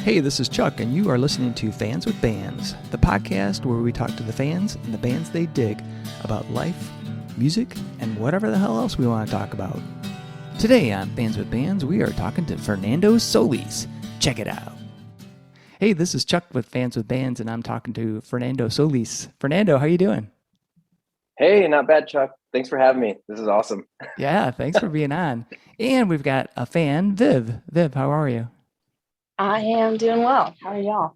Hey, this is Chuck, and you are listening to Fans with Bands, the podcast where we talk to the fans and the bands they dig about life, music, and whatever the hell else we want to talk about. Today on Fans with Bands, we are talking to Fernando Solis. Check it out. Hey, this is Chuck with Fans with Bands, and I'm talking to Fernando Solis. Fernando, how you doing? Hey, not bad, Chuck. Thanks for having me. This is awesome. Yeah, thanks for being on. And we've got a fan, Viv. Viv, how are you? I am doing well. How are y'all?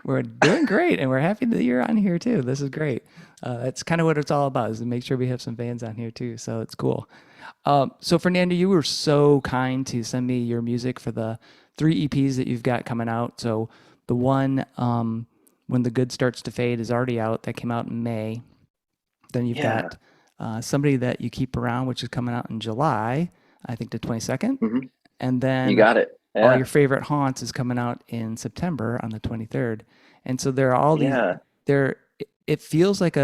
We're doing great, and we're happy that you're on here too. This is great. That's kind of what it's all about, is to make sure we have some fans on here too. So it's cool. So Fernando, you were so kind to send me your music for the 3 EPs that you've got coming out. So the one, When the Good Starts to Fade, is already out. That came out in May. Then you've Yeah. got Somebody That You Keep Around, which is coming out in July, I think the 22nd. hmm And You then got it. All Yeah. Your Favorite Haunts is coming out in September on the 23rd. And so there are all these, Yeah. there, it feels like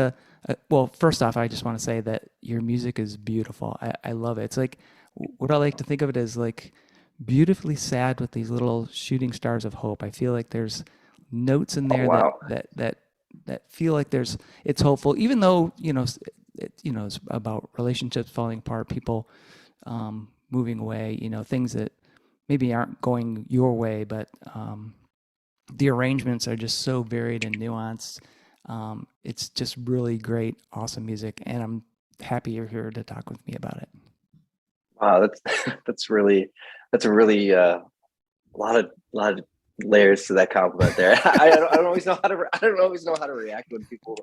well, first off, I just want to say that your music is beautiful. I love it. It's like, what I like to think of it as like beautifully sad with these little shooting stars of hope. I feel like there's notes in Oh, there wow. that feel like it's hopeful, even though, it's about relationships falling apart, people moving away, things that maybe aren't going your way, but the arrangements are just so varied and nuanced. It's just really great, awesome music, and I'm happy you're here to talk with me about it. Wow. That's that's a really lot of layers to that compliment there. I don't always know how to I don't always know how to react when people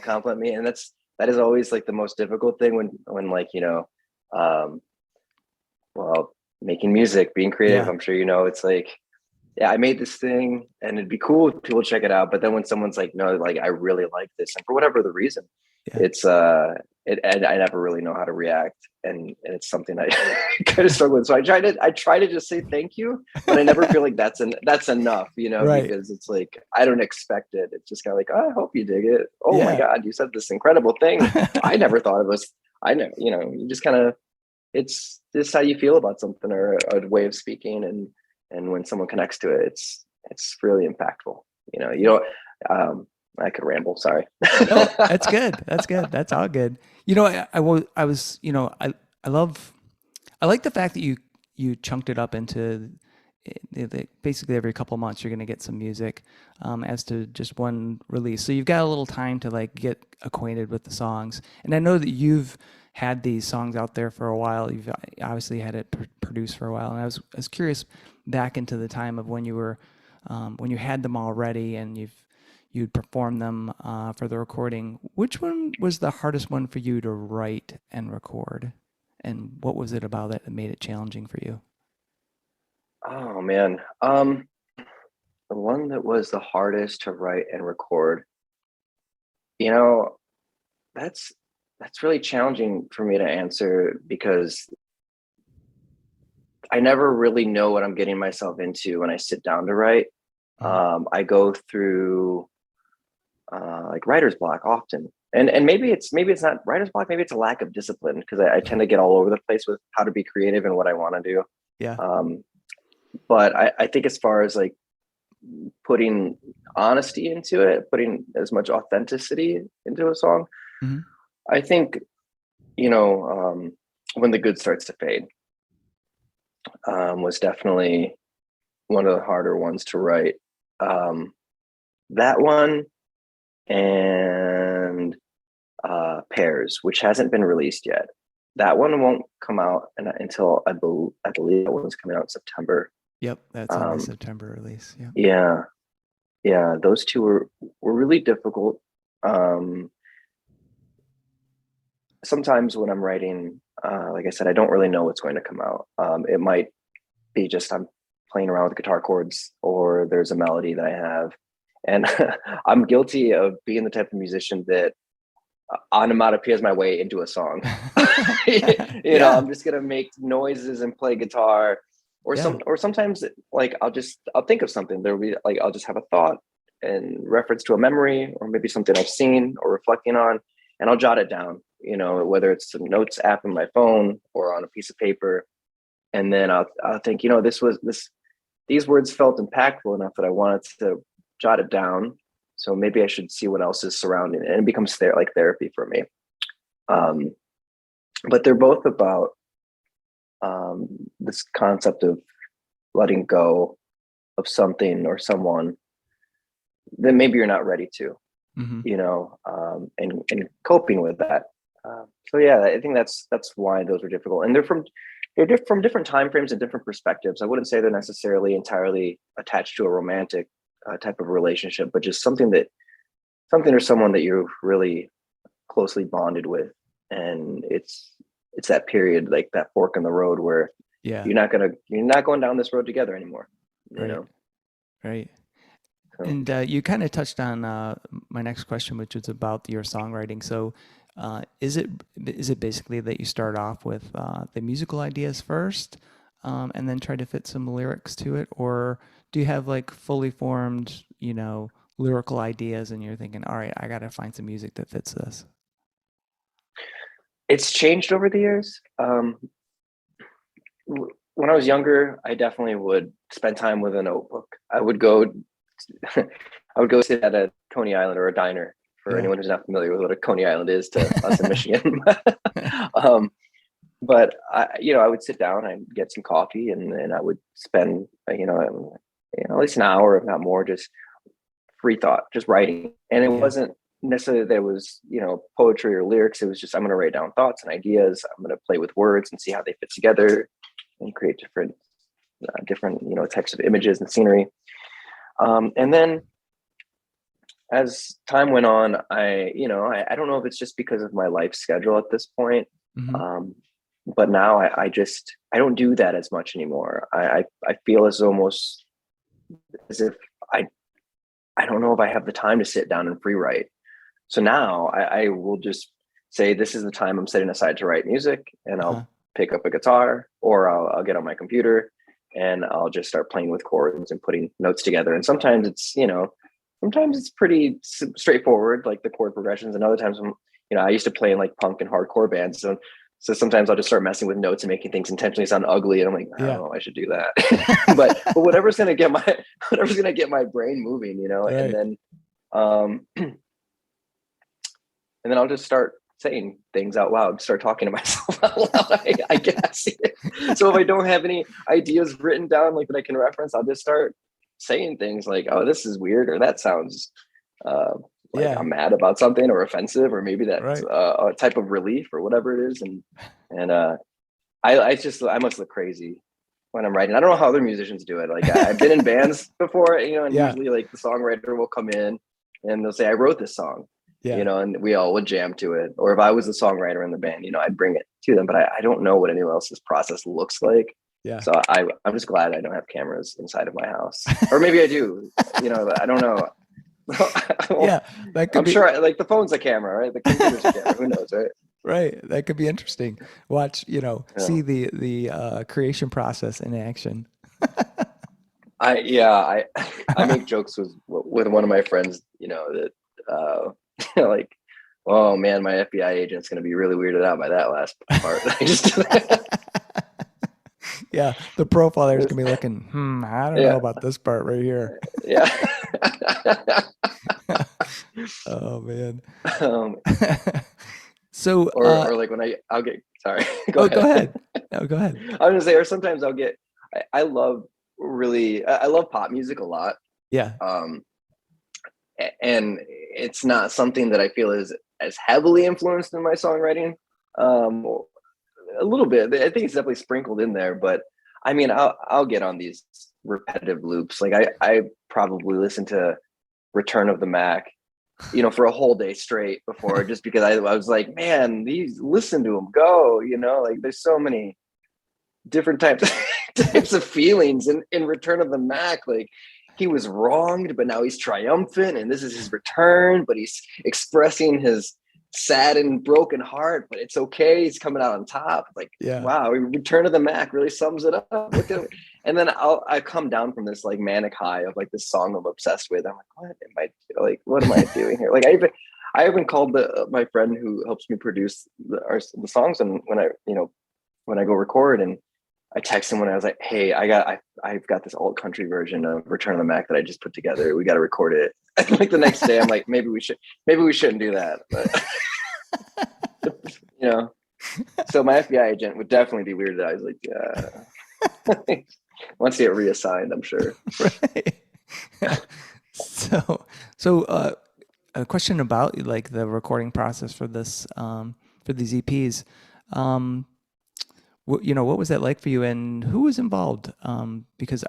compliment me, and that is always like the most difficult thing when like um, well, making music, being creative. Yeah, I'm sure it's like, yeah, I made this thing and it'd be cool if people check it out. But then when someone's like, no, like I really like this, and for whatever the reason, yeah, it's and I never really know how to react. And it's something I kind of struggle with. So I try to just say thank you, but I never feel like that's enough, right. because it's like I don't expect it. It's just kind of like, oh, I hope you dig it. Oh my Yeah. God, you said this incredible thing. I never thought it was. I know, you just kind of, it's just how you feel about something, or a way of speaking, and when someone connects to it, it's really impactful. I could ramble, sorry. No, that's good. That's good. That's all good. I was, I like the fact that you chunked it up into basically every couple months you're going to get some music, as to just one release. So you've got a little time to like get acquainted with the songs. And I know that you've had these songs out there for a while. You've obviously had it produced for a while. And I was curious back into the time of when you were, when you had them all ready and you'd perform them for the recording. Which one was the hardest one for you to write and record? And what was it about it that made it challenging for you? Oh man. The one that was the hardest to write and record, you know, that's that's really challenging for me to answer, because I never really know what I'm getting myself into when I sit down to write. Mhm. I go through like writer's block often, and maybe it's not writer's block. Maybe it's a lack of discipline, because I tend to get all over the place with how to be creative and what I want to do. Yeah. Um, but I think as far as like putting honesty into it, putting as much authenticity into a song, Hmm. I think you know um, when the good starts to fade was definitely one of the harder ones to write. Um, that one, and Pairs, which hasn't been released yet. That one won't come out until I believe that one's coming out in September. Yep. That's on the Um, September release. Yeah. yeah, yeah, those two were really difficult. Um, Sometimes when I'm writing, like I said, I don't really know what's going to come out. It might be just I'm playing around with guitar chords, or there's a melody that I have, and I'm guilty of being the type of musician that onomatopoeias my way into a song. Yeah. I'm just gonna make noises and play guitar, Yeah. or sometimes like I'll think of something. There'll be like I'll just have a thought in reference to a memory, or maybe something I've seen or reflecting on, and I'll jot it down. Whether it's some notes app in my phone or on a piece of paper, and then I'll think, this these words felt impactful enough that I wanted to jot it down. So maybe I should see what else is surrounding it, and it becomes like therapy for me. But they're both about this concept of letting go of something or someone that maybe you're not ready to, and coping with that. So yeah, I think that's why those are difficult, and they're from different time frames and different perspectives. I wouldn't say they're necessarily entirely attached to a romantic type of relationship, but just something or someone that you're really closely bonded with, and it's that period, like that fork in the road where you're not going down this road together anymore. You know, right. So. And you kind of touched on my next question, which was about your songwriting. So, is it basically that you start off with the musical ideas first, and then try to fit some lyrics to it, or do you have like fully formed, lyrical ideas, and you're thinking, all right, I got to find some music that fits this? It's changed over the years. When I was younger, I definitely would spend time with a notebook. I would go sit at a Coney Island or a diner, for anyone who's not familiar with what a Coney Island is to us in Michigan. But I would sit down and get some coffee, and I would spend, at least an hour, if not more, just free thought, just writing. And it wasn't necessarily that it was, poetry or lyrics. It was just, I'm going to write down thoughts and ideas. I'm going to play with words and see how they fit together and create different types of images and scenery. And then as time went on, I don't know if it's just because of my life schedule at this point. But now I don't do that as much anymore. I feel as if I don't know if I have the time to sit down and free write. So now I will just say, this is the time I'm setting aside to write music, and I'll pick up a guitar, or I'll get on my computer and I'll just start playing with chords and putting notes together. And sometimes it's pretty straightforward, like the chord progressions. And other times, I used to play in like punk and hardcore bands. So sometimes I'll just start messing with notes and making things intentionally sound ugly. And I'm like, I don't know, I should do that. but whatever's going to get my brain moving, Right. And then I'll just start saying things out loud, start talking to myself out loud, I guess. So if I don't have any ideas written down, like that I can reference, I'll just start saying things like, oh, this is weird, or that sounds I'm mad about something, or offensive, or maybe that's a type of relief, or whatever it is. And I must look crazy when I'm writing. I don't know how other musicians do it. Like I've been in bands before, and usually like the songwriter will come in and they'll say, I wrote this song. And we all would jam to it. Or if I was the songwriter in the band, I'd bring it to them, but I don't know what anyone else's process looks like. Yeah. So I'm just glad I don't have cameras inside of my house, or maybe I do, I don't know. I'm sure like the phone's a camera, right? The computer's a camera, who knows, right? Right. That could be interesting. Watch, see the creation process in action. I make jokes with one of my friends, that, like, oh man, my FBI agent's going to be really weirded out by that last part. Yeah, the profiler's going to be looking, I don't know about this part right here. Yeah. Oh man. So, or like when I'll get, sorry. Go ahead. No, go ahead. I was going to say, or sometimes I'll get, I love pop music a lot. Yeah. And it's not something that I feel is as heavily influenced in my songwriting. A little bit. I think it's definitely sprinkled in there, but I mean, I'll get on these repetitive loops. Like I probably listen to Return of the Mac, for a whole day straight before, just because I was like, man, listen to them go, like there's so many different types of feelings in Return of the Mac. Like, he was wronged, but now he's triumphant, and this is his return, but he's expressing his sad and broken heart, but it's okay. He's coming out on top. Like, wow, Return of the Mac really sums it up. Look at it. And then I come down from this like manic high of like this song I'm obsessed with. I'm like, what am I doing here? Like I even called my friend who helps me produce the songs, and when I go record, and I texted him when I was like, hey, I've got this alt country version of Return of the Mac that I just put together. We got to record it. And like the next day, I'm like, maybe we shouldn't do that. But you know, so my FBI agent would definitely be weirded out. I was like, yeah. Once you get reassigned, I'm sure. Right. So a question about like the recording process for this for these EPs. What was that like for you, and who was involved? Because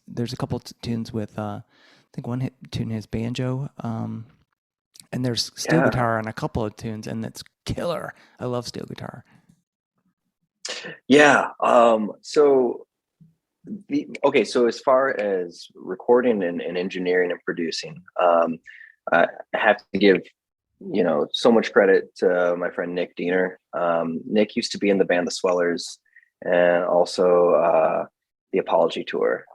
there's a couple tunes with I think one tune has banjo, and there's steel Yeah. guitar on a couple of tunes, and it's killer. I love steel guitar. Yeah. So as far as recording and engineering and producing, I have to give, so much credit to my friend Nick Diener. Nick used to be in the band The Swellers and also the Apology Tour.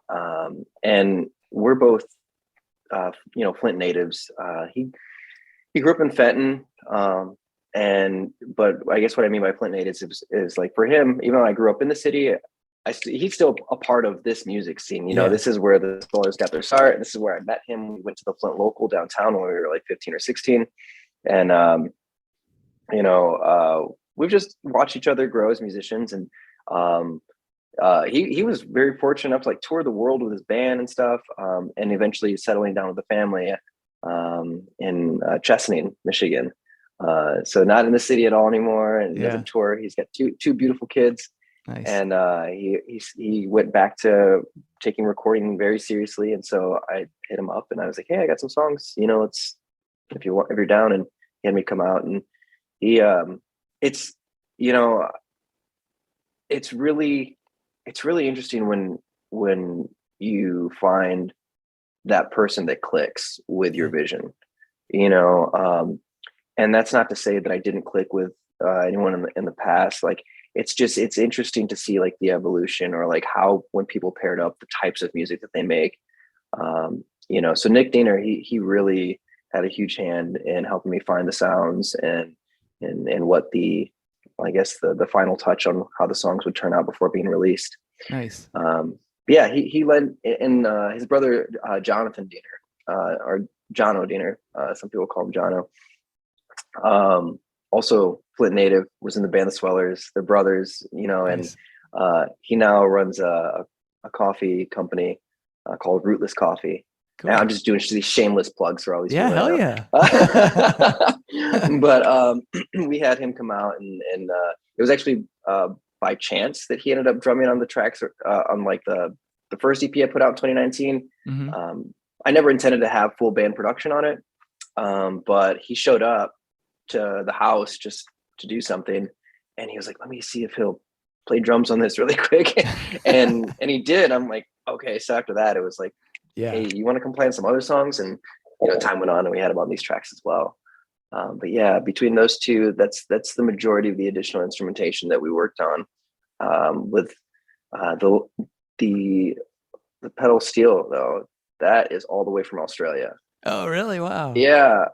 And we're both, Flint natives. He grew up in Fenton. But I guess what I mean by Flint natives is like for him, even though I grew up in the city, he's still a part of this music scene. Yeah. This is where the Swellers got their start. And this is where I met him. We went to the Flint local downtown when we were like 15 or 16. And, we've just watched each other grow as musicians. And he was very fortunate enough to like tour the world with his band and stuff. And eventually settling down with the family in Chesaning, Michigan. So not in the city at all anymore, and doesn't tour. He's got two beautiful kids. Nice. And he went back to taking recording very seriously. And so I hit him up and I was like, hey, I got some songs, let's, if you're down. And he had me come out, and he it's really interesting when you find that person that clicks with your vision, and that's not to say that I didn't click with anyone in the past. Like, it's interesting to see like the evolution, or like how, when people paired up, the types of music that they make. So Nick Diener, he really had a huge hand in helping me find the sounds and what the final touch on how the songs would turn out before being released. Nice. He led in his brother Jonathan Diener, or Jono Diener. Some people call him Jono. Also Flint native, was in the band The Swellers. They're brothers, Nice. and he now runs a coffee company called Rootless Coffee. Cool. I'm just doing these shameless plugs for all these people. Hell yeah. But we had him come out, and it was actually by chance that he ended up drumming on the tracks on like the first EP I put out in 2019. Mm-hmm. I never intended to have full band production on it, but he showed up to the house just to do something, and he was like, let me see if he'll play drums on this really quick. and he did. I'm like, okay. So after that, it was like, hey, you want to come play on some other songs? And time went on, and we had him on these tracks as well. But yeah, between those two, that's the majority of the additional instrumentation that we worked on, with the pedal steel, though. That is all the way from Australia. Oh, really? Wow. Yeah.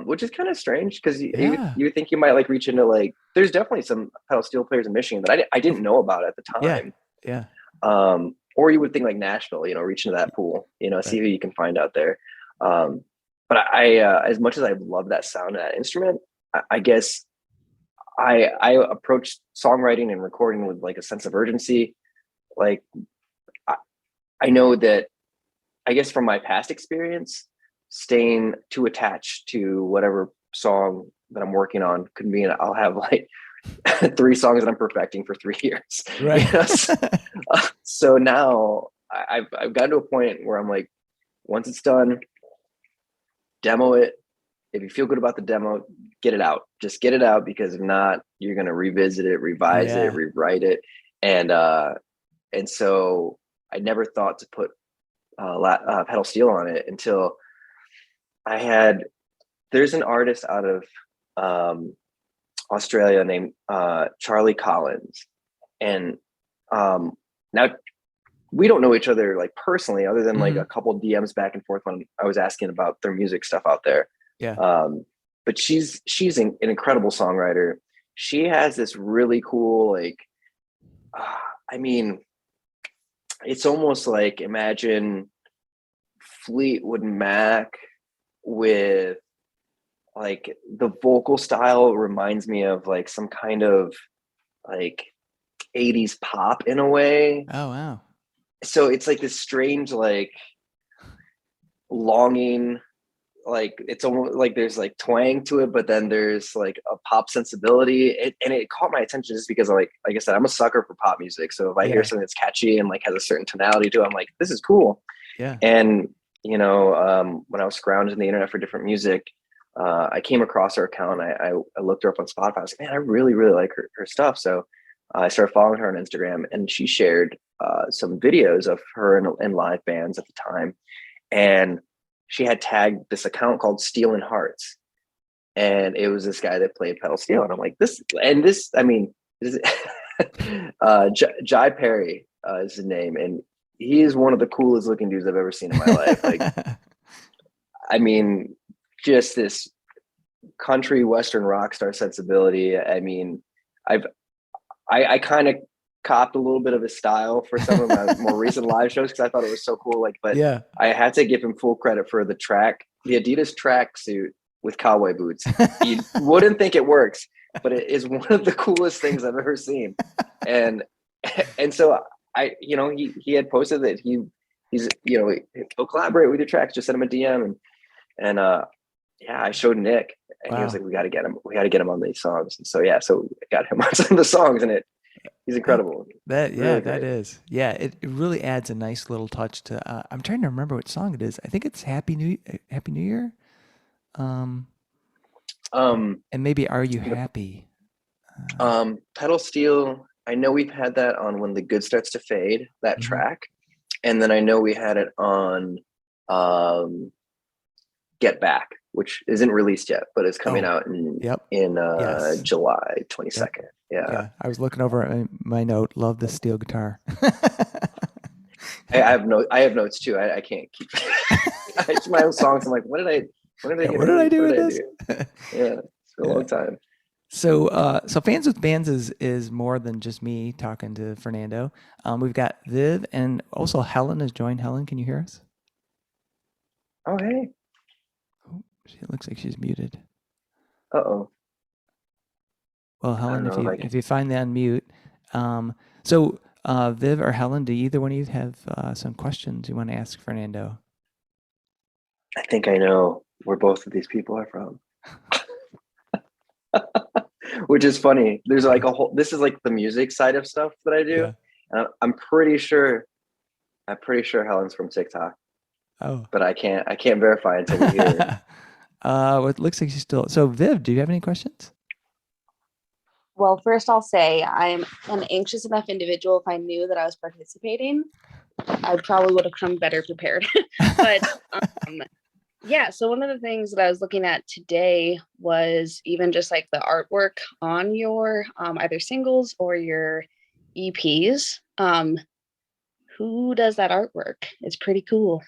Which is kind of strange, because you would think you might like reach into like, there's definitely some pedal steel players in Michigan that I didn't know about at the time. Yeah. Or you would think like Nashville, reach into that pool, see who you can find out there. But I as much as I love that sound of that instrument, I guess I approach songwriting and recording with like a sense of urgency. Like, I know that, I guess from my past experience, staying too attached to whatever song that I'm working on could mean I'll have like 3 songs that I'm perfecting for 3 years. Right. So now I've gotten to a point where I'm like, once it's done, demo it. If you feel good about the demo, get it out. Just get it out, because if not, you're going to revisit it, revise it, rewrite it. And so I never thought to put pedal steel on it until there's an artist out of Australia named Charlie Collins. And now we don't know each other like personally, other than like a couple DMs back and forth when I was asking about their music stuff out there. Yeah. But she's an incredible songwriter. She has this really cool, like, I mean, it's almost like imagine Fleetwood Mac with like the vocal style reminds me of like some kind of like 80s pop in a way. Oh, wow. So it's like this strange like longing, like it's almost like there's like twang to it, but then there's like a pop sensibility. And it caught my attention just because like I said, I'm a sucker for pop music. So if I hear Yeah. something that's catchy and like has a certain tonality to it, I'm like, this is cool. Yeah. And when I was scrounging the internet for different music, I came across her account. I looked her up on Spotify. I was like, man, I really, really like her stuff. So I started following her on Instagram, and she shared some videos of her in live bands at the time. And she had tagged this account called Stealing Hearts. And it was this guy that played pedal steel. And I'm like, Jai Perry is his name. And he is one of the coolest looking dudes I've ever seen in my life. Like, I mean, just this country Western rock star sensibility. I mean, I kind of copped a little bit of his style for some of my more recent live shows because I thought it was so cool. Like, but Yeah. I had to give him full credit for the Adidas tracksuit with cowboy boots. You wouldn't think it works, but it is one of the coolest things I've ever seen. And so he had posted that he's he'll collaborate with your tracks. Just send him a DM and I showed Nick, and he was like, we got to get him on these songs. And so so I got him on some of the songs, and he's incredible. That Really that great. is. Yeah, it really adds a nice little touch to I'm trying to remember what song it is. I think it's Happy New Year. And maybe Are You Happy? Pedal Steel, I know we've had that on When the Good Starts to Fade, that track. And then I know we had it on Get Back, which isn't released yet, but it's coming out in July 22nd. Yep. Yeah. I was looking over at my note. Love the steel guitar. I have notes too. I can't keep it's my own songs. I'm like, what did I do with this? Yeah, it's been a long time. So Fans with Bands is more than just me talking to Fernando. We've got Viv, and also Helen has joined. Helen, can you hear us? Oh, hey. She looks like she's muted. Uh-oh. Well, Helen, if you find that on mute. So Viv or Helen, do either one of you have some questions you want to ask Fernando? I think I know where both of these people are from. Which is funny. There's like this is like the music side of stuff that I do. Yeah. I'm pretty sure Helen's from TikTok. Oh. But I can't verify until we hear her. It looks like she's still. So Viv, do you have any questions? Well, first I'll say I'm an anxious enough individual. If I knew that I was participating, I probably would have come better prepared. But so one of the things that I was looking at today was even just like the artwork on your either singles or your EPs. Who does that artwork? It's pretty cool.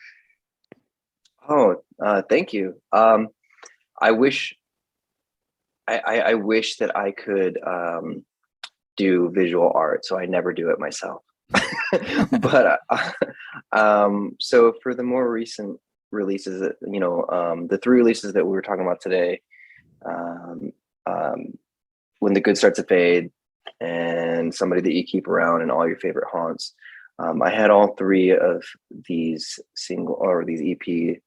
Oh, thank you. I wish that I could do visual art, so I never do it myself. But so for the more recent releases, the 3 releases that we were talking about today, When the Good Starts to Fade, and Somebody That You Keep Around, and All Your Favorite Haunts, I had all 3 of these these EP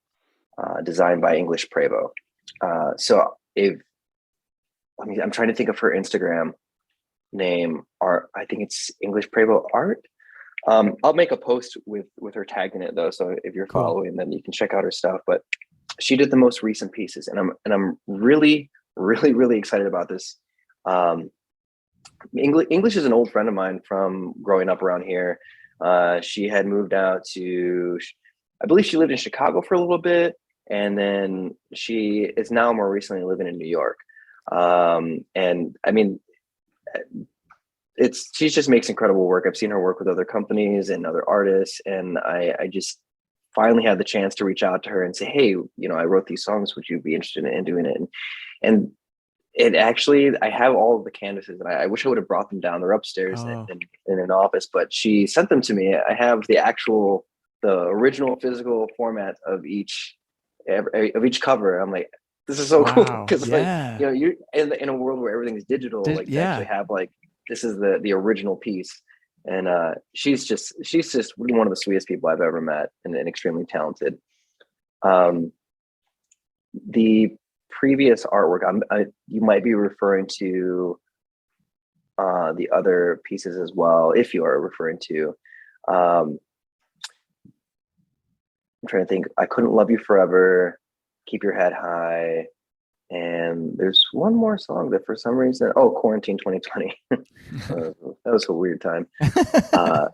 designed by English Prevo. So I'm trying to think of her Instagram name. I think it's English Prevo Art. I'll make a post with her tagged in it though. So if you're following, then you can check out her stuff. But she did the most recent pieces, and I'm really, really, really excited about this. English is an old friend of mine from growing up around here. She had moved out to, I believe she lived in Chicago for a little bit, and then she is now more recently living in New York. And I mean, she just makes incredible work. I've seen her work with other companies and other artists, and I just finally had the chance to reach out to her and say, hey, I wrote these songs. Would you be interested in doing it? And It actually, I have all of the canvases, and I wish I would have brought them down. They're upstairs Oh, in an office, but she sent them to me. I have the original physical format of each cover. I'm like, this is so cool wow. because like, Yeah. you in a world where everything is digital, like to actually Yeah. have like this is the original piece. And she's just one of the sweetest people I've ever met, and extremely talented. Um, the previous artwork, you might be referring to the other pieces as well, if you are referring to. Um, I'm trying to think. I couldn't love you forever. Keep your head high. And there's one more song that for some reason, oh, Quarantine 2020. That was a weird time. Uh,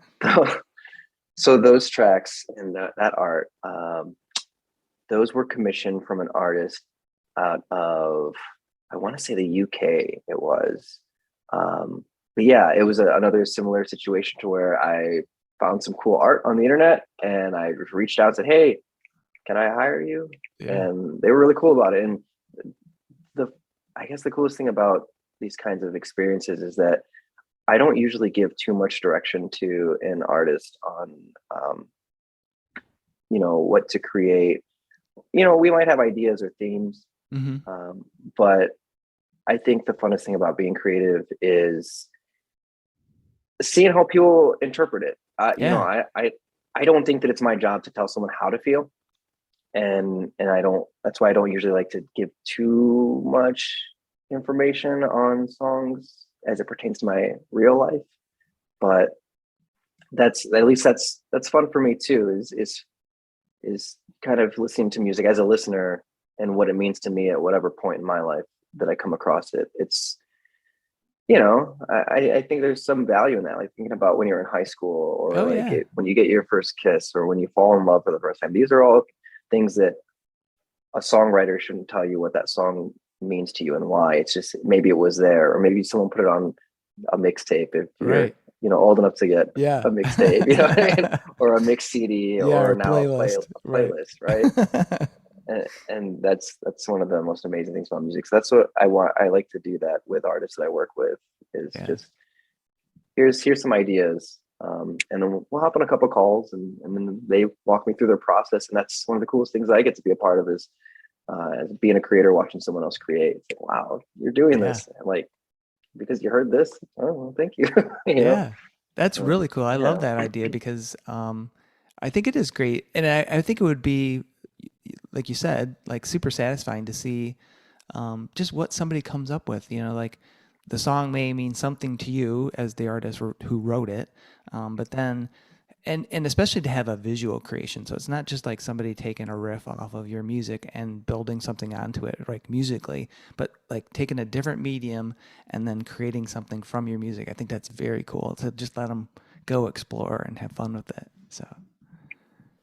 so those tracks and that art, those were commissioned from an artist out of, I want to say the UK. It was, but yeah, it was another similar situation to where I found some cool art on the internet, and I reached out and said, "Hey, can I hire you?" Yeah. And they were really cool about it. And the I guess the coolest thing about these kinds of experiences is that I don't usually give too much direction to an artist on, um, what to create. We might have ideas or themes, Hmm. but I think the funnest thing about being creative is seeing how people interpret it. Yeah. I don't think that it's my job to tell someone how to feel, and I don't. That's why I don't usually like to give too much information on songs as it pertains to my real life. But that's at least that's fun for me too. Is kind of listening to music as a listener and what it means to me at whatever point in my life that I come across it. It's I think there's some value in that, like thinking about when you're in high school, or Oh like yeah. when you get your first kiss, or when you fall in love for the first time. These are all things that a songwriter shouldn't tell you what that song means to you and why. It's just maybe it was there, or maybe someone put it on a mixtape if you're Right. old enough to get Yeah. a mixtape, what I mean, or a mix CD, Yeah. or Or now playlist. a Right. playlist, right? And that's one of the most amazing things about music. So that's what I want. I like to do that with artists that I work with, is Yeah. just here's some ideas, and then we'll hop on a couple calls, and then they walk me through their process. And that's one of the coolest things I get to be a part of, is as being a creator, watching someone else create. It's like, wow, you're doing Yeah. this, and like, because you heard this. Oh, well, thank you. Yeah. That's really cool. I love Yeah. that idea because I think it is great. And I think it would be, like you said, like super satisfying to see just what somebody comes up with. Like the song may mean something to you as the artist who wrote it, but then and especially to have a visual creation. So it's not just like somebody taking a riff off of your music and building something onto it, like musically, but like taking a different medium and then creating something from your music. I think that's very cool to just let them go explore and have fun with it. So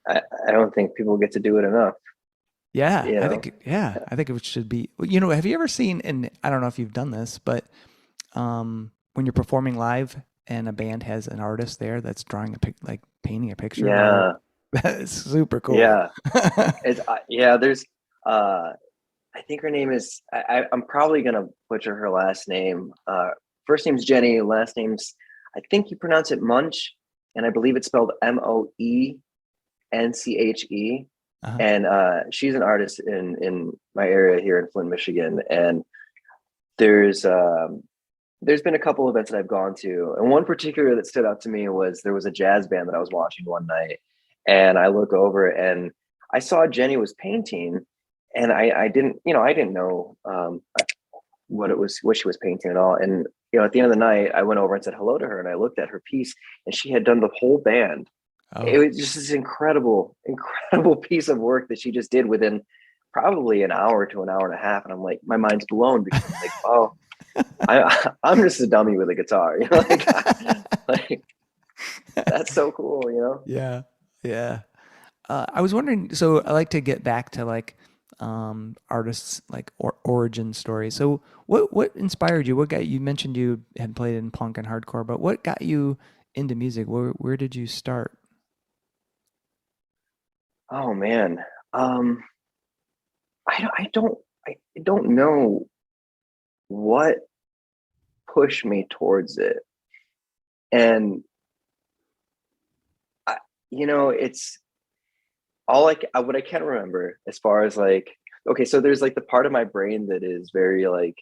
I don't think people get to do it enough. yeah, You I know. think I think it should be. Have you ever seen? And I don't know if you've done this, but when you're performing live and a band has an artist there that's drawing like painting a picture while they're Yeah. that's super cool. Yeah. It's yeah. There's I think her name is, I'm probably gonna butcher her last name. First name's Jenny. Last name's, I think you pronounce it Munch, and I believe it's spelled Moenche. Uh-huh. And she's an artist in my area here in Flint, Michigan. And there's there's been a couple events that I've gone to, and one particular that stood out to me was there was a jazz band that I was watching one night, and I look over and I saw Jenny was painting, and I didn't, I didn't know what she was painting at all. And at the end of the night, I went over and said hello to her, and I looked at her piece, and she had done the whole band. It Oh, was just this incredible piece of work that she just did within probably an hour to an hour and a half. And I'm like, my mind's blown, because I'm like, oh, I'm just a dummy with a guitar, like that's so cool. yeah, yeah. I was wondering. So I like to get back to like artists like origin stories. So what inspired you? What got you? Mentioned you had played in punk and hardcore, but what got you into music? Where did you start? Oh man, um, I don't know what pushed me towards it. And it's what I can remember as far as like, okay, so there's like the part of my brain that is very like,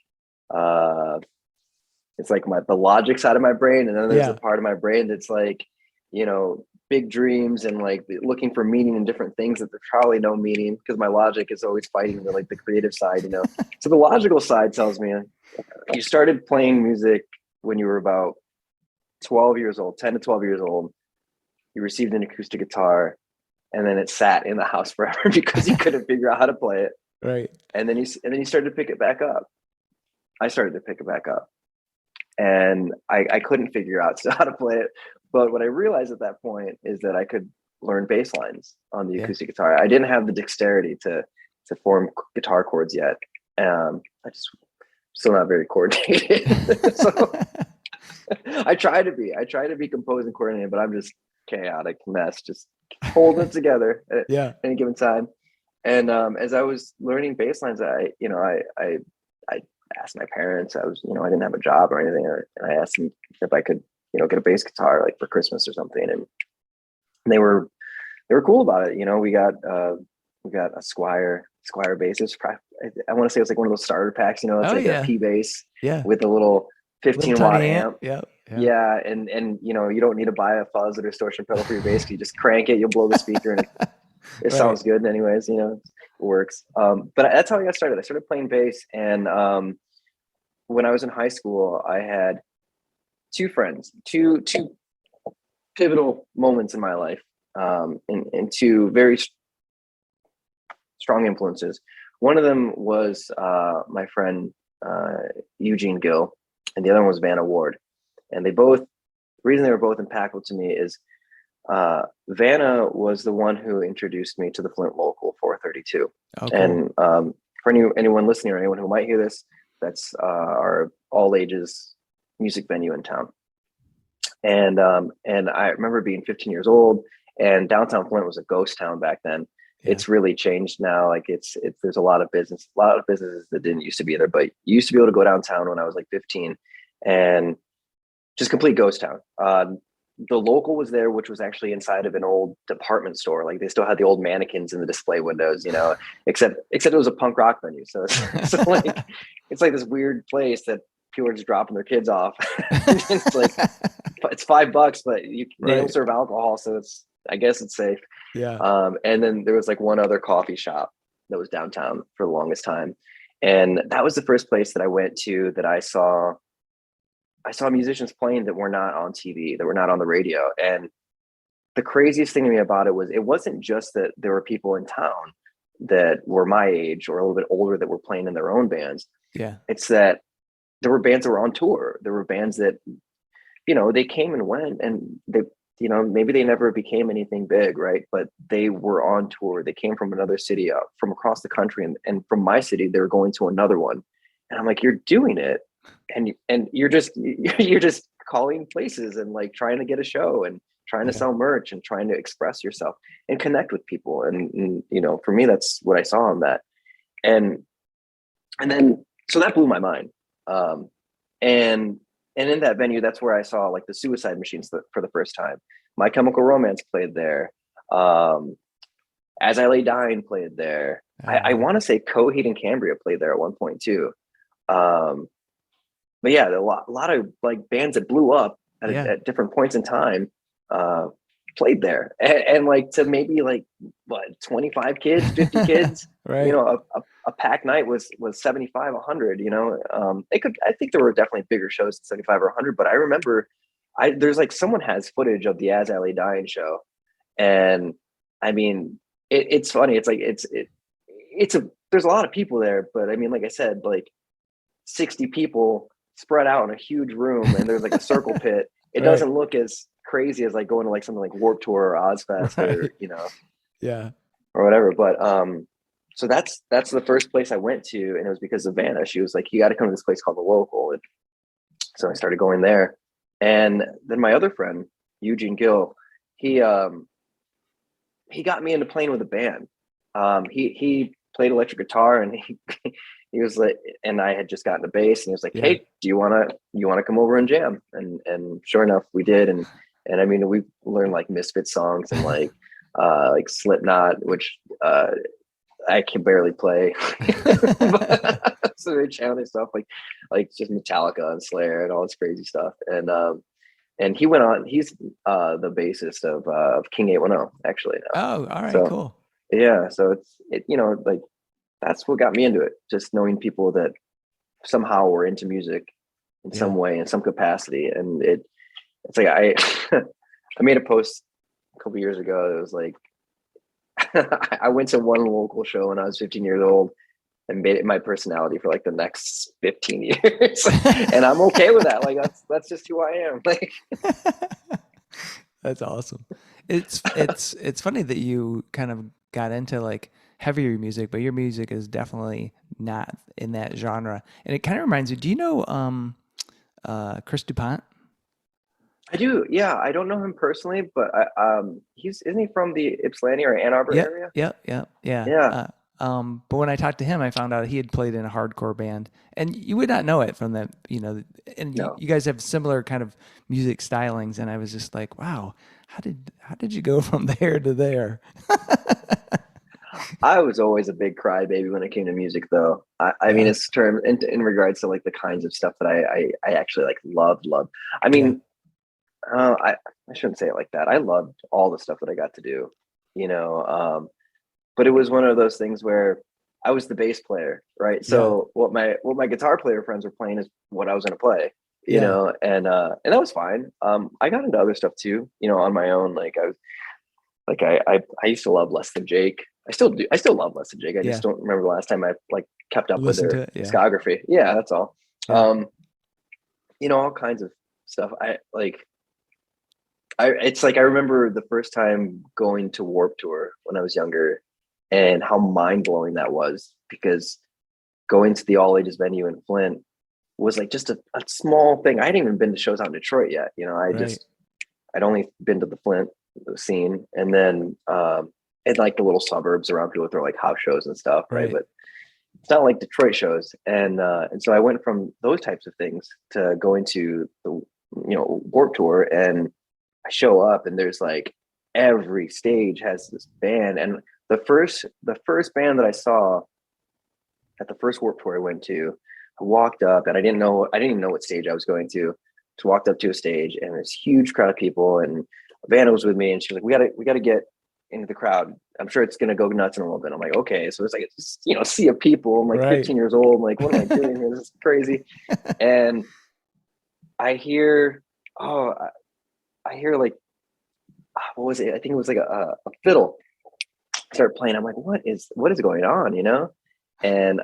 it's like the logic side of my brain. And then there's the part of my brain that's like, big dreams and like looking for meaning in different things that there's probably no meaning, because my logic is always fighting the creative side, So the logical side tells me you started playing music when you were about 12 years old, 10 to 12 years old. You received an acoustic guitar, and then it sat in the house forever because you couldn't figure out how to play it. Right. And then you started to pick it back up. I started to pick it back up, and I couldn't figure out how to play it. But what I realized at that point is that I could learn bass lines on the acoustic guitar. I didn't have the dexterity to form guitar chords yet. I just still not very coordinated. So I try to be composed and coordinated, but I'm just chaotic mess, just holding it together at any given time. And as I was learning bass lines, I asked my parents. I didn't have a job or anything, and I asked them if I could, get a bass guitar like for Christmas or something, and they were cool about it. We got a Squire bassist. I want to say it was like one of those starter packs. It's a P bass with a little 15-watt amp. Yeah, and you don't need to buy a fuzz or distortion pedal for your bass. You just crank it, you'll blow the speaker, and it sounds good. Anyways, it works. But that's how I got started. I started playing bass, and when I was in high school, I had two friends, two pivotal moments in my life, and two very strong influences. One of them was my friend Eugene Gill, and the other one was Vanna Ward. And the reason they were both impactful to me is Vanna was the one who introduced me to the Flint Local 432. Okay. And for anyone listening or anyone who might hear this, that's our all ages music venue in town. And I remember being 15 years old, and downtown Flint was a ghost town back then. Yeah. It's really changed now. Like there's a lot of businesses that didn't used to be there, but you used to be able to go downtown when I was like 15, and just complete ghost town. The Local was there, which was actually inside of an old department store. Like they still had the old mannequins in the display windows, except it was a punk rock venue. So it's like this weird place that people are just dropping their kids off. It's like, it's $5, but they don't serve alcohol. So I guess it's safe. Yeah. And then there was like one other coffee shop that was downtown for the longest time. And that was the first place that I went to that I saw musicians playing that were not on TV, that were not on the radio. And the craziest thing to me about it wasn't just that there were people in town that were my age or a little bit older that were playing in their own bands. Yeah. It's that there were bands that were on tour. There were bands that, they came and went, and they, maybe they never became anything big, right? But they were on tour. They came from another city, from across the country, and from my city, they were going to another one. And I'm like, you're doing it. And you're just calling places and like trying to get a show and trying to sell merch and trying to express yourself and connect with people. And for me, that's what I saw on that. And then, so that blew my mind. And in that venue, that's where I saw like the Suicide Machines for the first time. My Chemical Romance played there. As I Lay Dying played there. I want to say Coheed and Cambria played there at one point too. But yeah, a lot of like bands that blew up at different points in time played there, and like to maybe like 25 kids, 50 kids. Right. A packed night was 75, 100. I think there were definitely bigger shows than 75 or 100, but I remember there's like someone has footage of the As I Lay Dying show, and I mean it's funny. It's like there's a lot of people there, but I mean, like I said, like 60 people spread out in a huge room, and there's like a circle pit. It doesn't look as crazy as like going to like something like Warped Tour or Ozfest or or whatever. But so that's the first place I went to, and it was because of Vanna. She was like, you got to come to this place called the Local. And so I started going there, and then my other friend Eugene Gill, he got me into playing with a band. He played electric guitar, and he was like, and I had just gotten a bass, and he was like, Yeah. "Hey, do you wanna come over and jam?" And sure enough, we did. And I mean, we learned like Misfit songs and like Slipknot, which I can barely play. So very challenging stuff, like just Metallica and Slayer and all this crazy stuff. And he went on. He's the bassist of King 810 actually now. Oh, all right, So cool. yeah, so like that's what got me into it. Just knowing people that somehow were into music in Yeah. some way, in some capacity, and it's like I I made a post a couple years ago. It was like I went to one local show when I was 15 years old and made it my personality for like the next 15 years. And I'm okay with that. Like that's just who I am. Like That's awesome. It's funny that you kind of got into like heavier music, but your music is definitely not in that genre. And it kind of reminds me, do you know Chris DuPont? I do, yeah. I don't know him personally, but isn't he from the Ypsilanti or Ann Arbor Yep, area? yep, yep, yeah. Yeah. But when I talked to him, I found out he had played in a hardcore band, and you would not know it from that, And No. you guys have similar kind of music stylings, and I was just like, wow, how did you go from there to there? I was always a big crybaby when it came to music, though. I mean, Yeah, it's term in regards to like the kinds of stuff that I actually like loved. I yeah, mean, I shouldn't say it like that. I loved all the stuff that I got to do, you know. But it was one of those things where I was the bass player, right? yeah, So what my guitar player friends were playing is what I was going to play, yeah, and that was fine. I got into other stuff too, on my own. Like I was like I used to love Less Than Jake. I still do. I still love Less Than Jake. I yeah. just don't remember the last time I like kept up with Listen to their it. Yeah, discography. Yeah, that's all. yeah, All kinds of stuff. It's like I remember the first time going to Warp Tour when I was younger, and how mind blowing that was, because going to the all ages venue in Flint was like just a small thing. I hadn't even been to shows out in Detroit yet. right. I'd only been to the Flint scene, and then in like the little suburbs around, people throw like house shows and stuff, right? Right. But it's not like Detroit shows, and so I went from those types of things to going to the Warp Tour, and I show up, and there's like every stage has this band, and the first band that I saw at the first Warp Tour I went to, I walked up, and I didn't even know what stage I was going to. Just walked up to a stage, and this huge crowd of people, and Vanna was with me, and she was like, we gotta get into the crowd. I'm sure it's gonna go nuts in a little bit. I'm like, okay. So it's like sea of people. I'm like Right. 15 years old. I'm like, what am I doing here? This is crazy. And I hear, oh, I hear like, what was it? I think it was like a fiddle start playing. I'm like, what is going on? And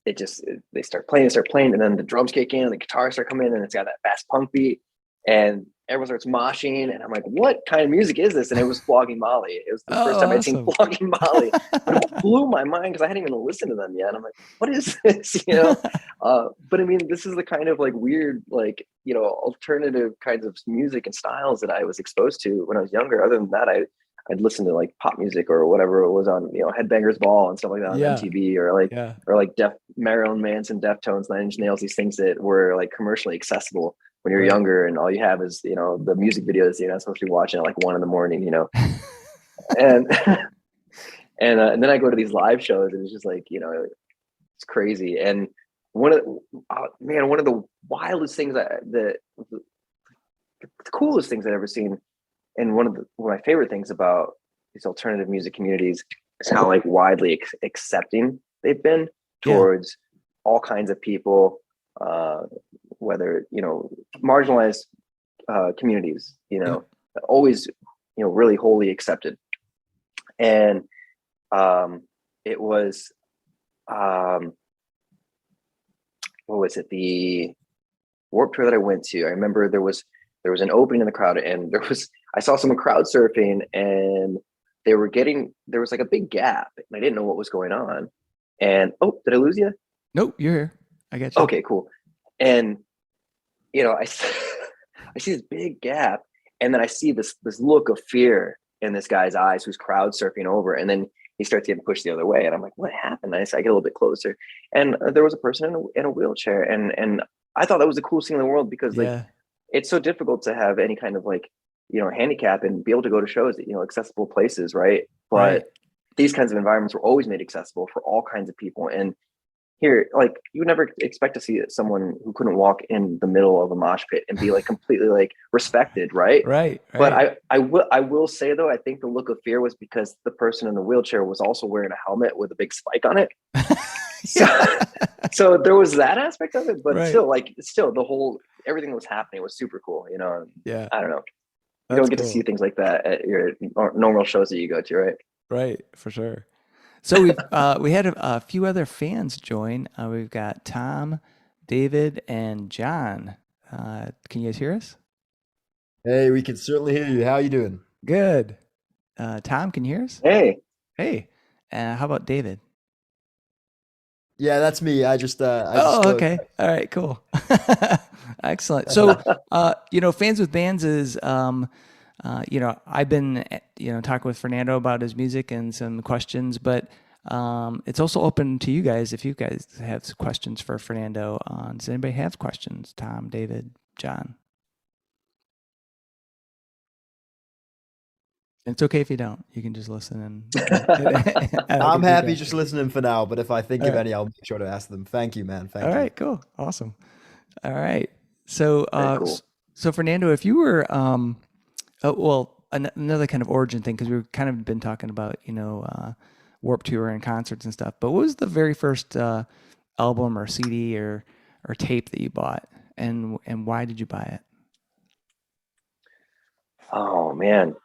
they start playing, and then the drums kick in, and the guitars start coming in, and it's got that fast punk beat, and everyone starts moshing, and I'm like, what kind of music is this? And it was Flogging Molly. It was the first Oh, time I'd seen awesome. Flogging Molly. But it blew my mind because I hadn't even listened to them yet. I'm like, what is this? But I mean, this is the kind of like weird, like, alternative kinds of music and styles that I was exposed to when I was younger. Other than that, I'd listen to like pop music or whatever it was on, Headbangers Ball and stuff like that on Yeah, MTV, or like yeah, Marilyn Manson, Deftones, Nine Inch Nails, these things that were like commercially accessible when you're right. younger, and all you have is the music videos you're not supposed to be watching at like 1 a.m. And and then I go to these live shows, and it's just like it's crazy. And one of the wildest things the coolest things I've ever seen, and one of my favorite things about these alternative music communities is how like widely accepting they've been Yeah, towards all kinds of people, whether marginalized communities, yeah, always really wholly accepted. And it was what was it, the Warped Tour that I went to? I remember there was an opening in the crowd, and I saw someone crowd surfing, and there was like a big gap, and I didn't know what was going on. And oh, did I lose you? nope, you're here. I got you. Okay, cool. And I I see this big gap, and then I see this look of fear in this guy's eyes who's crowd surfing over, and then he starts getting pushed the other way, and I'm like, what happened? I get a little bit closer, and there was a person in a wheelchair, and I thought that was the coolest thing in the world, because like Yeah. it's so difficult to have any kind of like, handicap and be able to go to shows at, accessible places, right? But Right. these kinds of environments were always made accessible for all kinds of people. And here, like, you would never expect to see someone who couldn't walk in the middle of a mosh pit and be like completely like respected, right? Right. But Right. I will say though, I think the look of fear was because the person in the wheelchair was also wearing a helmet with a big spike on it. So, Yeah. so there was that aspect of it, but Right. still the whole, everything that was happening was super cool. Yeah. I don't know. You That's don't get to cool. see things like that at your normal shows that you go to, right? Right. For sure. So we had a few other fans join. We've got Tom, David, and John. Can you guys hear us? Hey, we can certainly hear you. How you doing? Good. Tom, can you hear us? Hey, Hey. How about David? Yeah, that's me. I just Oh, okay. All right, cool. Excellent. So, Fans with Bands is, I've been, talking with Fernando about his music and some questions, but it's also open to you guys if you guys have questions for Fernando. Does anybody have questions? Tom, David, John? It's okay if you don't. You can just listen and I'm happy just listening for now, but if I think All of right. any, I'll make sure to ask them. Thank you, man. Thank All you. right, cool. Awesome. All right. So, very cool. so Fernando, if you were, another kind of origin thing, because we've kind of been talking about, Warped Tour and concerts and stuff, but what was the very first album or CD or tape that you bought, and why did you buy it? Oh man.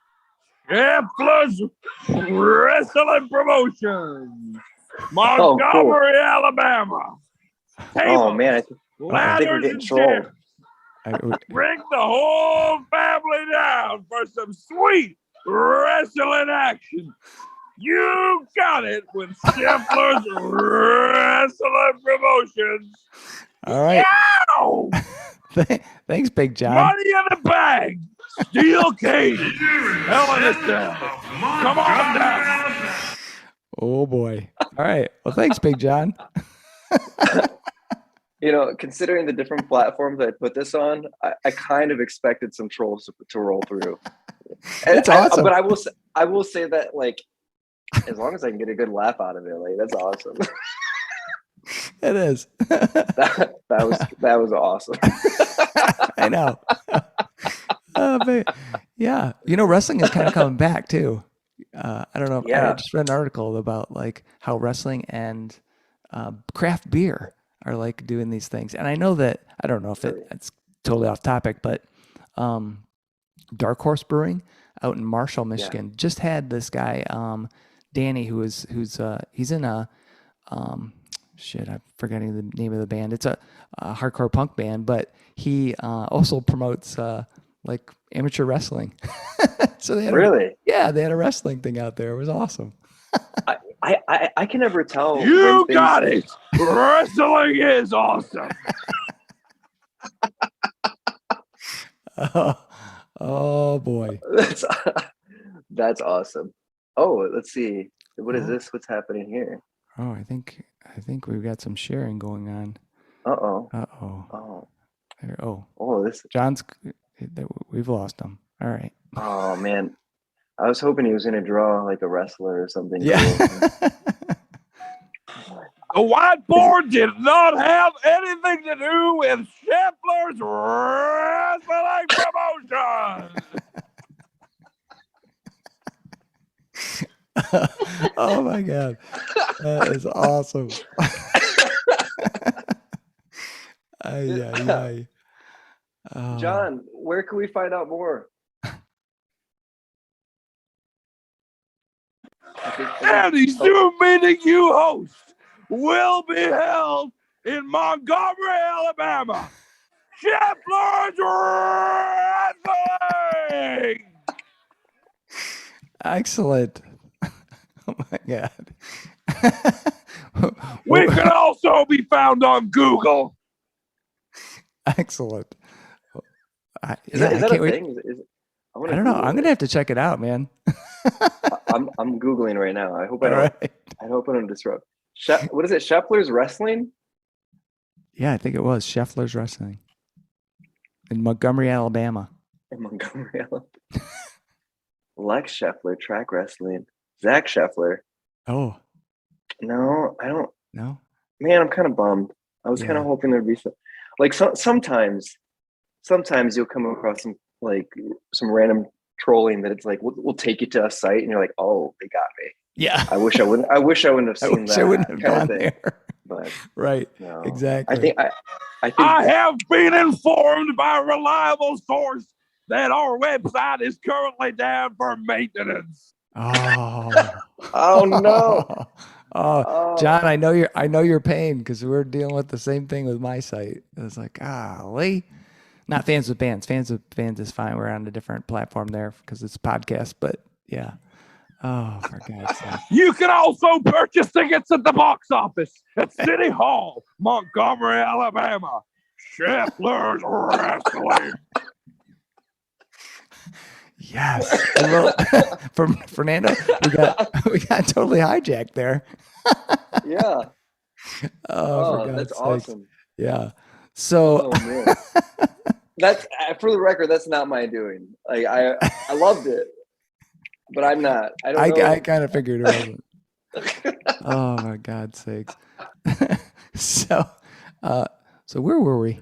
Sheffler's Wrestling Promotions, cool. Montgomery, Alabama. Oh man, I think we're ladders getting and trolled. chairs. Bring the whole family down for some sweet wrestling action. You got it with Sheffler's Wrestling Promotions. All right. Yow! Thanks, Big John. Money in the bag. Steel cage. Hell in a cell. Come on down. Oh boy. All right. Well, thanks, Big John. Considering the different platforms I put this on, I kind of expected some trolls to roll through. That's awesome. But I will say that, like, as long as I can get a good laugh out of it, like, that's awesome. It is. that was awesome. I know. But yeah, wrestling is kind of coming back too. I don't know. I just read an article about like how wrestling and craft beer are like doing these things, and I know that I don't know if it's totally off topic, but Dark Horse Brewing out in Marshall, Michigan, just had this guy Danny, who's he's in a I'm forgetting the name of the band. It's a hardcore punk band, but he also promotes like amateur wrestling. So they had they had a wrestling thing out there. It was awesome. I can never tell. You got it. Wrestling is awesome. Oh boy. That's awesome. Oh, let's see. What is this? What's happening here? Oh, I think we've got some sharing going on. Uh-oh. Oh. This John's. We've lost him. All right. Oh man, I was hoping he was gonna draw like a wrestler or something. Yeah. The whiteboard did not have anything to do with Sheffler's Wrestling Promotions. Oh my God, that is awesome. John, where can we find out more? And the Zoom meeting you host will be held in Montgomery, Alabama. Sheffler's Wrestling. Excellent. Oh my God. We can also be found on Google. Excellent. Is that a thing? I don't know. I'm gonna have to check it out, man. I'm googling right now. I hope I All don't. right. I hope I don't disrupt. What is it? Sheffler's Wrestling Yeah, I think it was Sheffler's Wrestling in Montgomery, Alabama. in Montgomery, Alabama. Lex Sheffler, track wrestling. Zach Sheffler. Oh No, I don't. no. Man, I'm kind of bummed. I was kind Yeah. of hoping there'd be some. Like sometimes you'll come across some random trolling that it's like we'll take you to a site and you're like, oh, they got me. Yeah. I wish I wouldn't have I seen wish that I wouldn't have kind of gone thing. there. But Right. no, Exactly. I think I have been informed by a reliable source that our website is currently down for maintenance. Oh. oh no. Oh, Oh, John, I know your pain because we're dealing with the same thing with my site. It's like, golly. Not fans with bands. Fans with bands is fine. We're on a different platform there because it's podcast, but yeah. Oh, for God's sake. You can also purchase tickets at the box office at City Hall, Montgomery, Alabama. Sheffler's Wrestling. Yes. Well, from Fernando, we got totally hijacked there. yeah. Oh, for Oh, God's that's sakes. awesome. Yeah. So Oh man. That's for the record, that's not my doing. Like I loved it, but I'm not. I don't know. I kind of figured it wasn't. Oh my God's sakes. So where were we?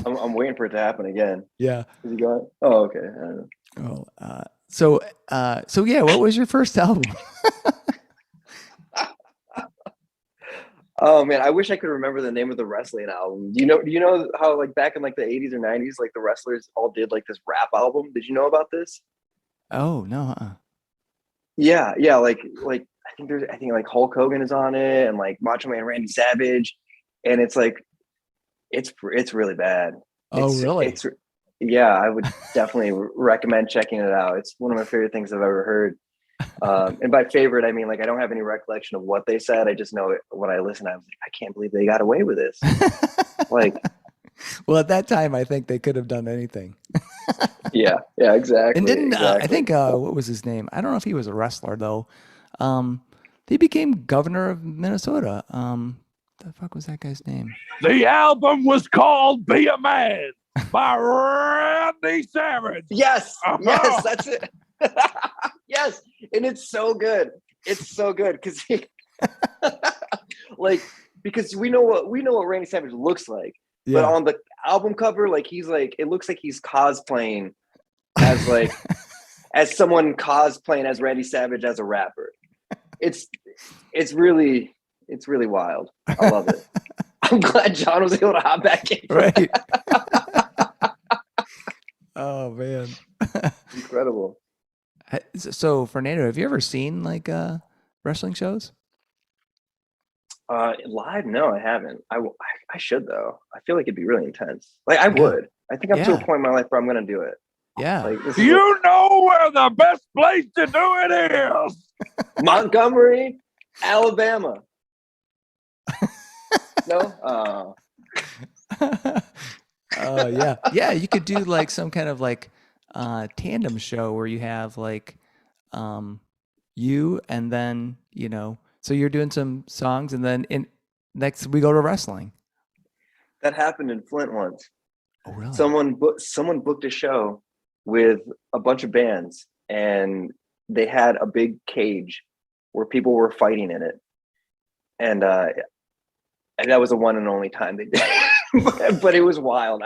I'm waiting for it to happen again. Yeah. Is he going? Oh, okay. I don't know. Oh, so yeah, what was your first album? Oh man, I wish I could remember the name of the wrestling album. Do you know how like back in like the 80s or 90s, like the wrestlers all did like this rap album? Did you know about this? Oh, no. Yeah, yeah, like I think like Hulk Hogan is on it and like Macho Man Randy Savage, and it's like it's really bad. Oh, really? It's yeah, I would definitely recommend checking it out. It's one of my favorite things I've ever heard. And by favorite, I mean like I don't have any recollection of what they said. I just know it, when I listen, I was like, I can't believe they got away with this. Like, well, at that time, I think they could have done anything. yeah, exactly. And didn't exactly. I think what was his name? I don't know if he was a wrestler though. He became governor of Minnesota. The fuck was that guy's name? The album was called Be a Man by Randy Savage. Yes, Uh-huh. yes, that's it. Yes, and it's so good. It's so good because like because we know what Randy Savage looks like, but on the album cover, like he's like it looks like he's cosplaying as like as someone cosplaying as Randy Savage as a rapper. It's really wild. I love it. I'm glad John was able to hop back in. Right. Oh man. Incredible. So Fernando, have you ever seen like wrestling shows? Live? No, I haven't. I should though. I feel like it'd be really intense. Like I would. I think I'm to a point in my life where I'm gonna do it. Yeah. Like this You know where the best place to do it is. Montgomery, Alabama. No? Yeah. You could do like some kind of like tandem show where you have like you and then so you're doing some songs and then next we go to wrestling. That happened in Flint once. Oh really? Someone booked a show with a bunch of bands and they had a big cage where people were fighting in it. And that was the one and only time they did it. But it was wild.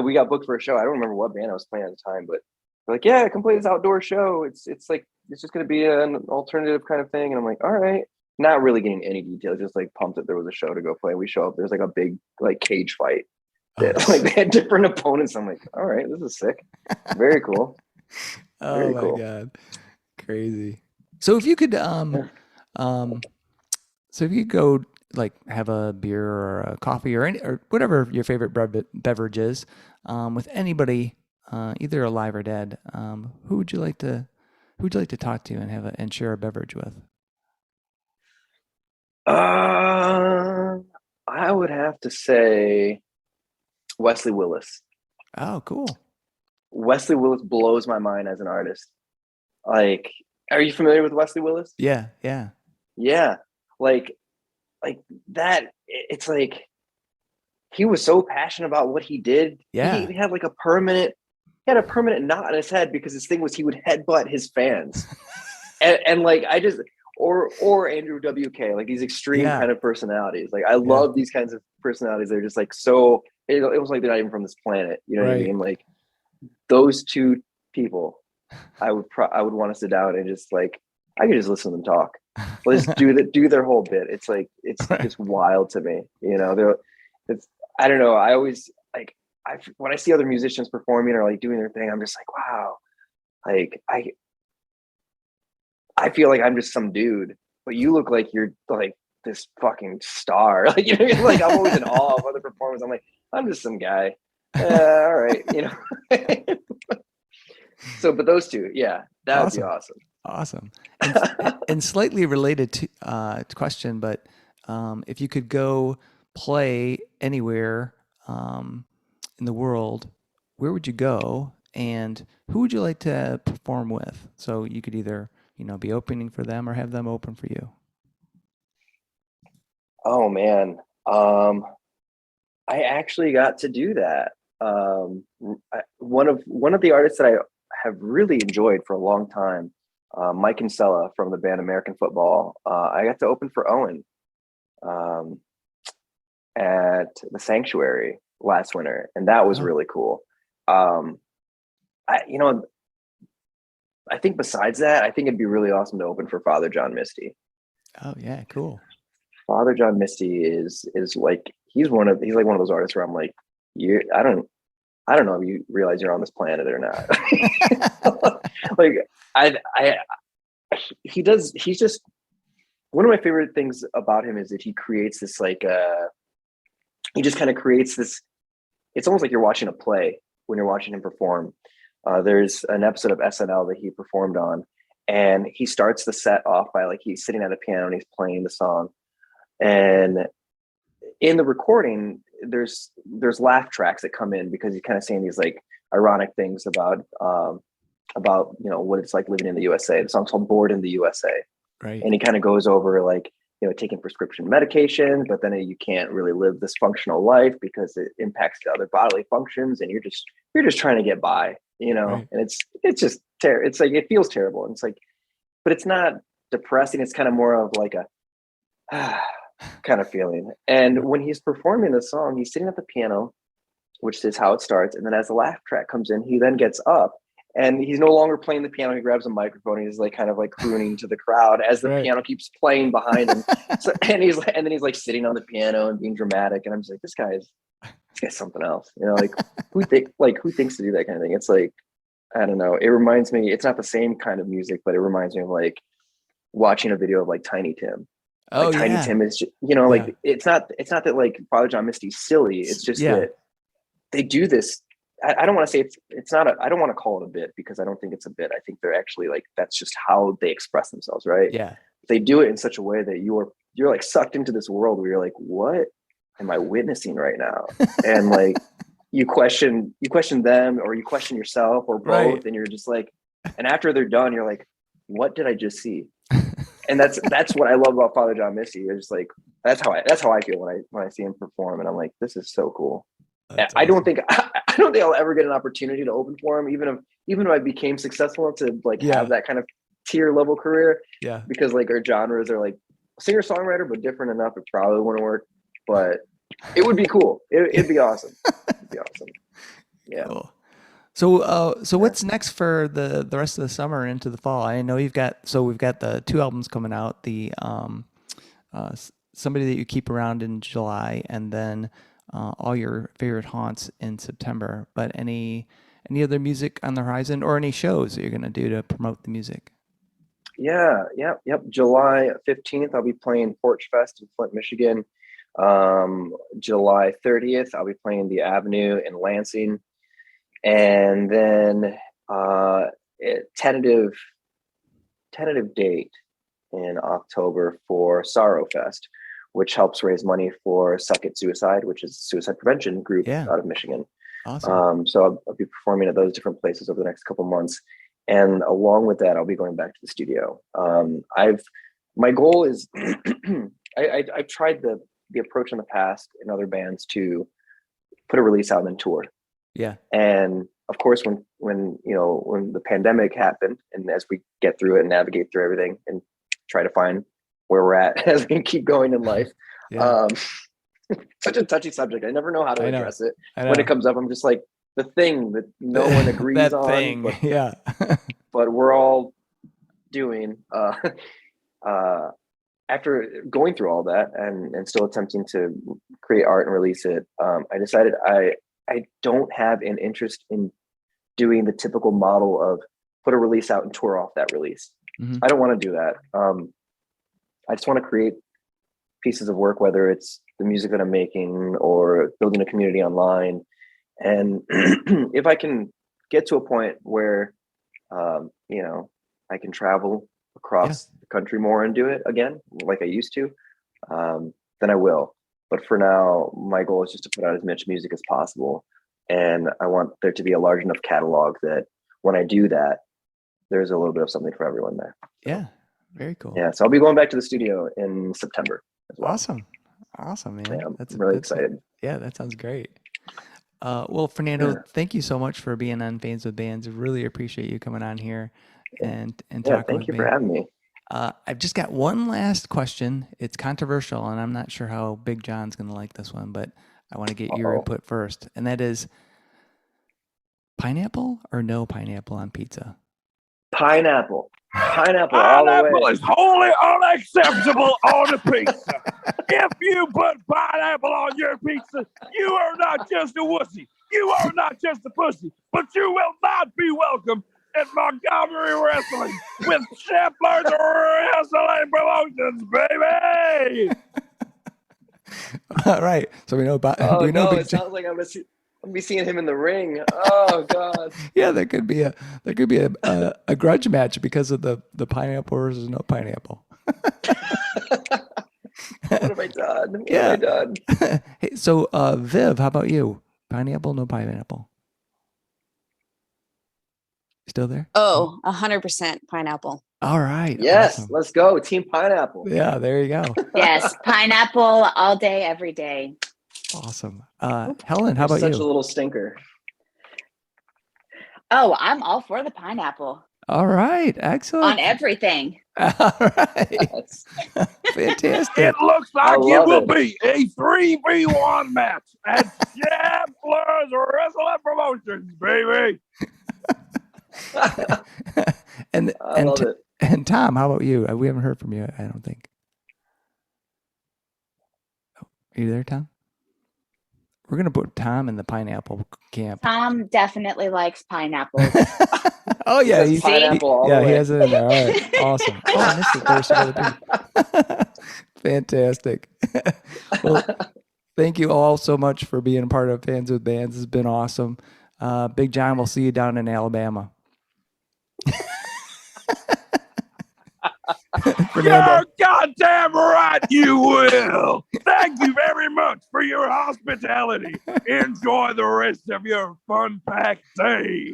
We got booked for a show. I don't remember what band I was playing at the time, but they're like, yeah, come play this outdoor show. It's like it's just gonna be an alternative kind of thing. And I'm like, all right. Not really getting any details, just like pumped that there was a show to go play. We show up, there's like a big like cage fight. Like they had different opponents. I'm like, all right, this is sick. Very cool. Oh my God. Crazy. So if you could go like have a beer or a coffee or whatever your favorite beverage is, with anybody, either alive or dead, who would you like to talk to and share a beverage with? I would have to say Wesley Willis. Oh, cool. Wesley Willis blows my mind as an artist. Like, are you familiar with Wesley Willis? Yeah, yeah, Yeah, like that. It's like he was so passionate about what he did. yeah. He had like he had a permanent knot in his head because his thing was he would headbutt his fans, and like I just or Andrew WK, like these extreme Yeah. kind of personalities. Like I love these kinds of personalities. They're just like so. It was like they're not even from this planet. You know what I Right. mean? Like those two people, I would want to sit down and just like I could just listen to them talk. Let's do their whole bit. It's like it's Right. just wild to me. You know, it's I don't know. I always like when I see other musicians performing or like doing their thing, I'm just like, wow. Like I feel like I'm just some dude, but you look like you're like this fucking star. Like you know, what I mean? Like I'm always in awe of other performers. I'm like, I'm just some guy. All right, you know. So, but those two, yeah, that would be Awesome. awesome. Awesome. And slightly related to question, but if you could go play anywhere in the world, where would you go, and who would you like to perform with? So you could either, be opening for them or have them open for you. Oh man, I actually got to do that. One of the artists that I have really enjoyed for a long time, Mike Kinsella from the band American Football. I got to open for Owen um, at the Sanctuary last winter, and that was Oh. really cool. Um, I think besides that, I think it'd be really awesome to open for Father John Misty. Oh yeah, cool. Father John Misty is like he's like one of those artists where I'm like, I don't know if you realize you're on this planet or not. Like he's just one of my favorite things about him is that he creates this like he just kind of creates this, it's almost like you're watching a play when you're watching him perform. There's an episode of SNL that he performed on, and he starts the set off by like he's sitting at a piano and he's playing the song. And in the recording, there's laugh tracks that come in because he's kind of saying these like ironic things about what it's like living in the USA. The song's called "Born in the USA," Right. and he kind of goes over like taking prescription medication, but then you can't really live this functional life because it impacts the other bodily functions, and you're just trying to get by, Right. and it's just it's like it feels terrible, and it's like, but it's not depressing. It's kind of more of like a kind of feeling. And when he's performing the song, he's sitting at the piano, which is how it starts. And then as the laugh track comes in, he then gets up and he's no longer playing the piano. He grabs a microphone. And he's like kind of like crooning to the crowd as the Right. piano keeps playing behind him. So, and then he's like sitting on the piano and being dramatic. And I'm just like, this guy's something else. Like who thinks to do that kind of thing? It's like, I don't know. It reminds me, it's not the same kind of music, but it reminds me of like watching a video of like Tiny Tim. Oh Like Tiny yeah. Tim is just, like it's not that like Father John Misty's silly. It's just that they do this. I don't want to say it's not I don't want to call it a bit because I don't think it's a bit. I think they're actually like that's just how they express themselves, right? Yeah. They do it in such a way that you're like sucked into this world where you're like, what am I witnessing right now? And like you question them or you question yourself or both, Right. and you're just like, and after they're done, you're like, what did I just see? And that's what I love about Father John Misty. It's just like that's how I feel when I see him perform, and I'm like, this is so cool. That's I don't awesome. think I'll ever get an opportunity to open for him, even if I became successful to like have that kind of tier level career. Yeah. Because like our genres are like singer songwriter, but different enough. It probably wouldn't work, but it would be cool. It'd be awesome. It'd be awesome. Yeah. Cool. So what's next for the rest of the summer and into the fall? I know we've got the 2 albums coming out, the Somebody That You Keep Around in July, and then All Your Favorite Haunts in September. But any other music on the horizon or any shows that you're going to do to promote the music? Yeah. Yep. July 15th, I'll be playing Porch Fest in Flint, Michigan. July 30th, I'll be playing the Avenue in Lansing. And then tentative date in October for Sorrow Fest, which helps raise money for Suck It Suicide, which is a suicide prevention group out of Michigan. Awesome. So I'll be performing at those different places over the next couple months. And along with that, I'll be going back to the studio. My goal is, I've tried the approach in the past in other bands to put a release out and then tour. Yeah. And of course, when the pandemic happened, and as we get through it and navigate through everything and try to find where we're at as we keep going in life, Yeah. such a touchy subject. I never know how to address it. I know. When it comes up, I'm just like, the thing that no one agrees that on, thing. but, Yeah. but we're all doing. After going through all that and still attempting to create art and release it, I decided I don't have an interest in doing the typical model of put a release out and tour off that release. Mm-hmm. I don't want to do that. I just want to create pieces of work, whether it's the music that I'm making or building a community online. And if I can get to a point where, I can travel across the country more and do it again, like I used to, then I will. But for now, my goal is just to put out as much music as possible. And I want there to be a large enough catalog that when I do that, there's a little bit of something for everyone there. Yeah. Very cool. Yeah. So I'll be going back to the studio in September as well. Awesome, man. Yeah, I'm really excited. Yeah, that sounds great. Well, Fernando, thank you so much for being on Fans with Bands. Really appreciate you coming on here and talking with me. Thank you for having me. I've just got one last question. It's controversial, and I'm not sure how Big John's going to like this one, but I want to get your input first. And that is pineapple or no pineapple on pizza? Pineapple all the Pineapple way. is wholly unacceptable on a pizza. If you put pineapple on your pizza, you are not just a wussy. You are not just a pussy, but you will not be welcome at Montgomery Wrestling with Sheffler's Wrestling Promotions, baby. All right. So we know about. Oh we know no! Big It John. sounds like I'm gonna be seeing him in the ring. Oh God! Yeah, there could be a grudge match because of the pineapple versus no pineapple. What have I done? What Yeah. have I done? Hey, so Viv, how about you? Pineapple, no pineapple? Still there? Oh, 100% pineapple. All right. Yes, Awesome. let's go, Team Pineapple. Yeah, there you go. Yes, pineapple all day, every day. Awesome. Helen, how about Such you? a little stinker. Oh, I'm all for the pineapple All right. Excellent. on everything. All right. That's- Fantastic. It looks I like it love will it. be a 3v1 match at Sheffler's Wrestling Promotions, baby. and I love it. and Tom, how about you? We haven't heard from you, I don't think. Oh, are you there, Tom? We're gonna put Tom in the pineapple camp. Tom definitely likes pineapples. Oh yeah, Says he's, pineapple all the yeah, he way. has it in there. All right, awesome. Oh, and this is Thursday for the Pig. Fantastic. Well, thank you all so much for being a part of Fans with Bands. It's been awesome. Big John, we'll see you down in Alabama. You're goddamn right, you will. Thank you very much for your hospitality. Enjoy the rest of your fun-packed day.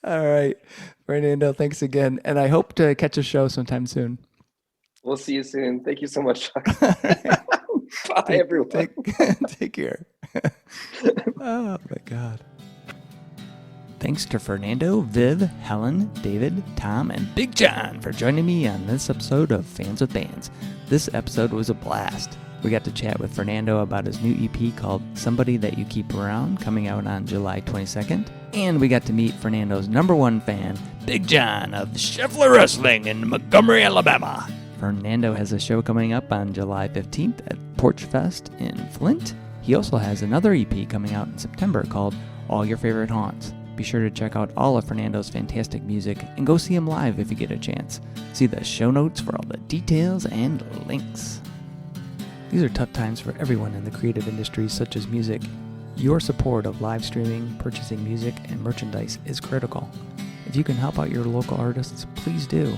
All right, Fernando, thanks again, and I hope to catch a show sometime soon. We'll see you soon. Thank you so much. All right. Bye, everyone. Take care. Oh my God. Thanks to Fernando, Viv, Helen, David, Tom, and Big John for joining me on this episode of Fans with Bands. This episode was a blast. We got to chat with Fernando about his new EP called Somebody That You Keep Around, coming out on July 22nd. And we got to meet Fernando's #1 fan, Big John of Sheffler Wrestling in Montgomery, Alabama. Fernando has a show coming up on July 15th at Porch Fest in Flint. He also has another EP coming out in September called All Your Favorite Haunts. Be sure to check out all of Fernando's fantastic music and go see him live if you get a chance. See the show notes for all the details and links. These are tough times for everyone in the creative industries such as music. Your support of live streaming, purchasing music, and merchandise is critical. If you can help out your local artists, please do.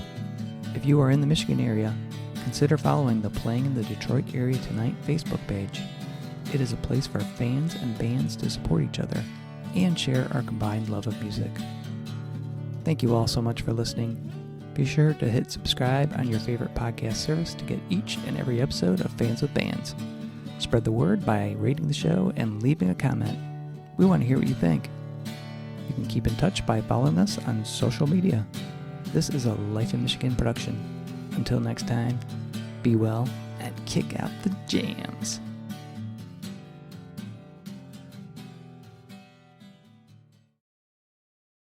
If you are in the Michigan area, consider following the Playing in the Detroit Area Tonight Facebook page. It is a place for fans and bands to support each other and share our combined love of music. Thank you all so much for listening. Be sure to hit subscribe on your favorite podcast service to get each and every episode of Fans with Bands. Spread the word by rating the show and leaving a comment. We want to hear what you think. You can keep in touch by following us on social media. This is a Life in Michigan production. Until next time, be well and kick out the jams.